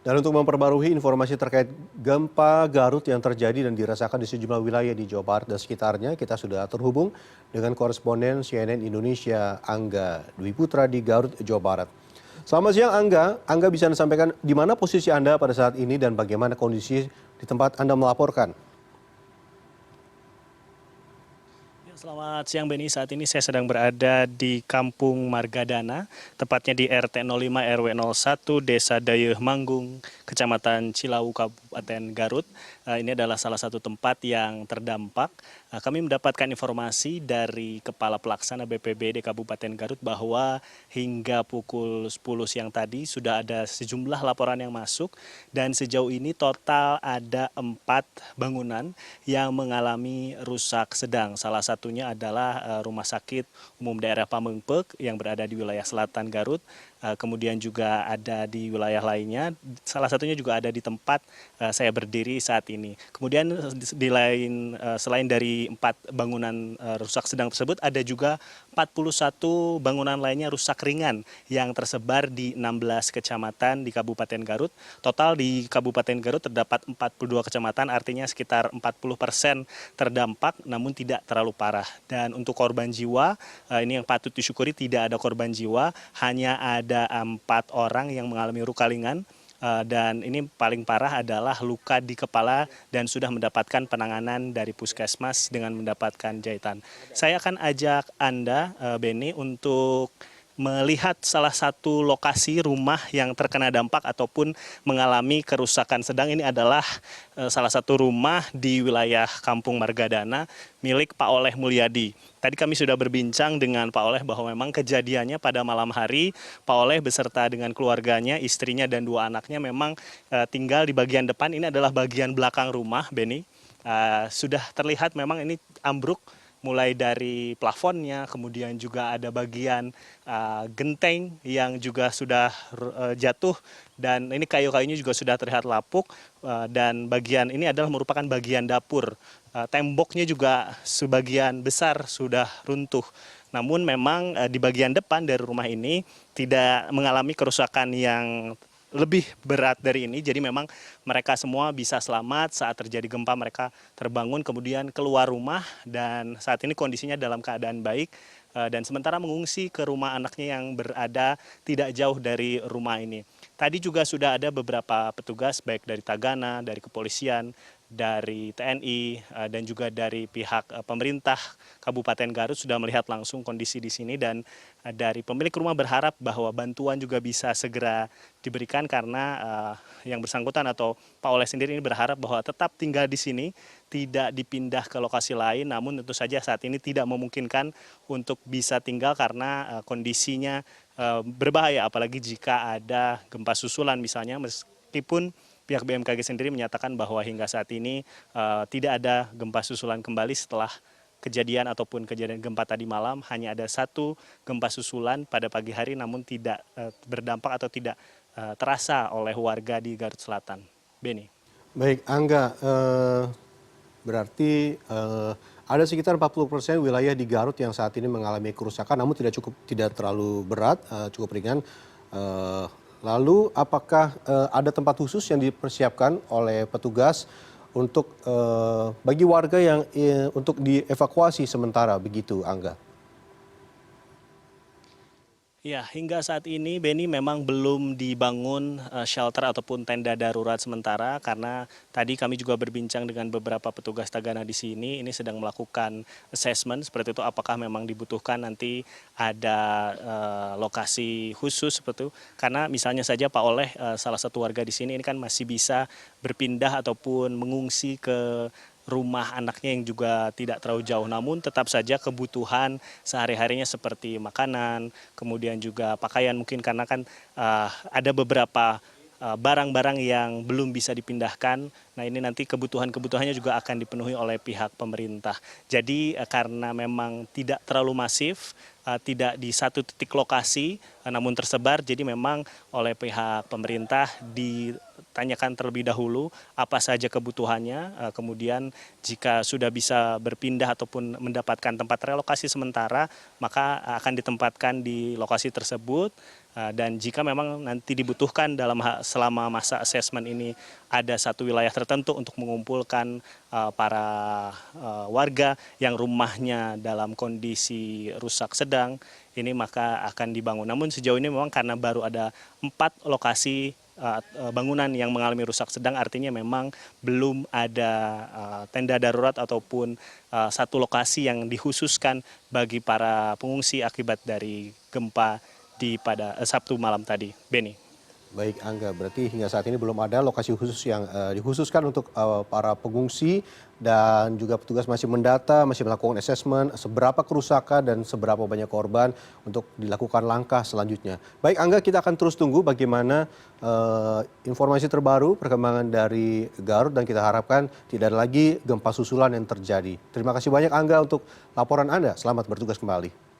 Dan untuk memperbarui informasi terkait gempa Garut yang terjadi dan dirasakan di sejumlah wilayah di Jawa Barat dan sekitarnya, kita sudah terhubung dengan koresponden CNN Indonesia Angga Dwi Putra di Garut, Jawa Barat. Selamat siang Angga. Angga bisa sampaikan di mana posisi Anda pada saat ini dan bagaimana kondisi di tempat Anda melaporkan? Selamat siang Beni, saat ini saya sedang berada di Kampung Margadana, tepatnya di RT 05 RW 01 Desa Dayeuh Manggung, Kecamatan Cilawu, Kabupaten Garut. Ini adalah salah satu tempat yang terdampak. Kami mendapatkan informasi dari Kepala Pelaksana BPBD Kabupaten Garut bahwa hingga pukul 10 siang tadi sudah ada sejumlah laporan yang masuk dan sejauh ini total ada 4 bangunan yang mengalami rusak sedang. Salah satunya adalah Rumah Sakit Umum Daerah Pamengpeuk yang berada di wilayah selatan Garut. Kemudian juga ada di wilayah lainnya, salah satunya juga ada di tempat saya berdiri saat ini. Kemudian selain dari 4 bangunan rusak sedang tersebut, ada juga 41 bangunan lainnya rusak ringan yang tersebar di 16 kecamatan di Kabupaten Garut. Total di Kabupaten Garut terdapat 42 kecamatan, artinya sekitar 40% terdampak namun tidak terlalu parah. Dan untuk korban jiwa, ini yang patut disyukuri tidak ada korban jiwa, hanya ada 4 orang yang mengalami luka ringan. Dan ini paling parah adalah luka di kepala dan sudah mendapatkan penanganan dari puskesmas dengan mendapatkan jahitan. Saya akan ajak Anda, Beni, untuk melihat salah satu lokasi rumah yang terkena dampak ataupun mengalami kerusakan sedang. Ini adalah salah satu rumah di wilayah Kampung Margadana milik Pak Oleh Mulyadi. Tadi kami sudah berbincang dengan Pak Oleh bahwa memang kejadiannya pada malam hari Pak Oleh beserta dengan keluarganya, istrinya dan 2 anaknya memang tinggal di bagian depan. Ini adalah bagian belakang rumah, Beni. Sudah terlihat memang ini ambruk mulai dari plafonnya, kemudian juga ada bagian genteng yang juga sudah jatuh, dan ini kayu-kayunya juga sudah terlihat lapuk, dan bagian ini adalah merupakan bagian dapur. Temboknya juga sebagian besar sudah runtuh. Namun memang di bagian depan dari rumah ini tidak mengalami kerusakan yang lebih berat dari ini. Jadi memang mereka semua bisa selamat saat terjadi gempa, mereka terbangun kemudian keluar rumah dan saat ini kondisinya dalam keadaan baik, dan sementara mengungsi ke rumah anaknya yang berada tidak jauh dari rumah ini. Tadi juga sudah ada beberapa petugas baik dari Tagana, dari kepolisian, dari TNI, dan juga dari pihak pemerintah Kabupaten Garut sudah melihat langsung kondisi di sini, dan dari pemilik rumah berharap bahwa bantuan juga bisa segera diberikan karena yang bersangkutan atau Pak Oleh sendiri ini berharap bahwa tetap tinggal di sini, tidak dipindah ke lokasi lain, namun tentu saja saat ini tidak memungkinkan untuk bisa tinggal karena kondisinya berbahaya, apalagi jika ada gempa susulan misalnya, meskipun pihak BMKG sendiri menyatakan bahwa hingga saat ini tidak ada gempa susulan kembali setelah kejadian ataupun kejadian gempa tadi malam. Hanya ada 1 gempa susulan pada pagi hari namun tidak berdampak atau tidak terasa oleh warga di Garut Selatan. Beni. Baik Angga, berarti ada sekitar 40% wilayah di Garut yang saat ini mengalami kerusakan, namun tidak terlalu berat, cukup ringan. Eh, Lalu apakah ada tempat khusus yang dipersiapkan oleh petugas untuk bagi warga yang untuk dievakuasi sementara begitu, Angga? Ya, hingga saat ini Beni memang belum dibangun shelter ataupun tenda darurat sementara karena tadi kami juga berbincang dengan beberapa petugas Tagana di sini. Ini sedang melakukan assessment seperti itu, apakah memang dibutuhkan nanti ada lokasi khusus seperti itu. Karena misalnya saja Pak Oleh, salah satu warga di sini ini kan masih bisa berpindah ataupun mengungsi ke rumah anaknya yang juga tidak terlalu jauh, namun tetap saja kebutuhan sehari-harinya seperti makanan, kemudian juga pakaian mungkin karena kan ada beberapa barang-barang yang belum bisa dipindahkan. Nah ini nanti kebutuhannya juga akan dipenuhi oleh pihak pemerintah. Jadi karena memang tidak terlalu masif, tidak di satu titik lokasi, namun tersebar, jadi memang oleh pihak pemerintah ditanyakan terlebih dahulu apa saja kebutuhannya, kemudian jika sudah bisa berpindah ataupun mendapatkan tempat relokasi sementara, maka akan ditempatkan di lokasi tersebut. Dan jika memang nanti dibutuhkan selama masa asesmen ini ada satu wilayah tertentu untuk mengumpulkan para warga yang rumahnya dalam kondisi rusak sedang, ini maka akan dibangun. Namun sejauh ini memang karena baru ada 4 lokasi bangunan yang mengalami rusak sedang, artinya memang belum ada tenda darurat ataupun satu lokasi yang dikhususkan bagi para pengungsi akibat dari gempa pada Sabtu malam tadi. Beni. Baik Angga, berarti hingga saat ini belum ada lokasi khusus yang dikhususkan untuk para pengungsi dan juga petugas masih mendata, masih melakukan asesmen seberapa kerusakan dan seberapa banyak korban untuk dilakukan langkah selanjutnya. Baik Angga, kita akan terus tunggu bagaimana informasi terbaru perkembangan dari Garut dan kita harapkan tidak ada lagi gempa susulan yang terjadi. Terima kasih banyak Angga untuk laporan Anda. Selamat bertugas kembali.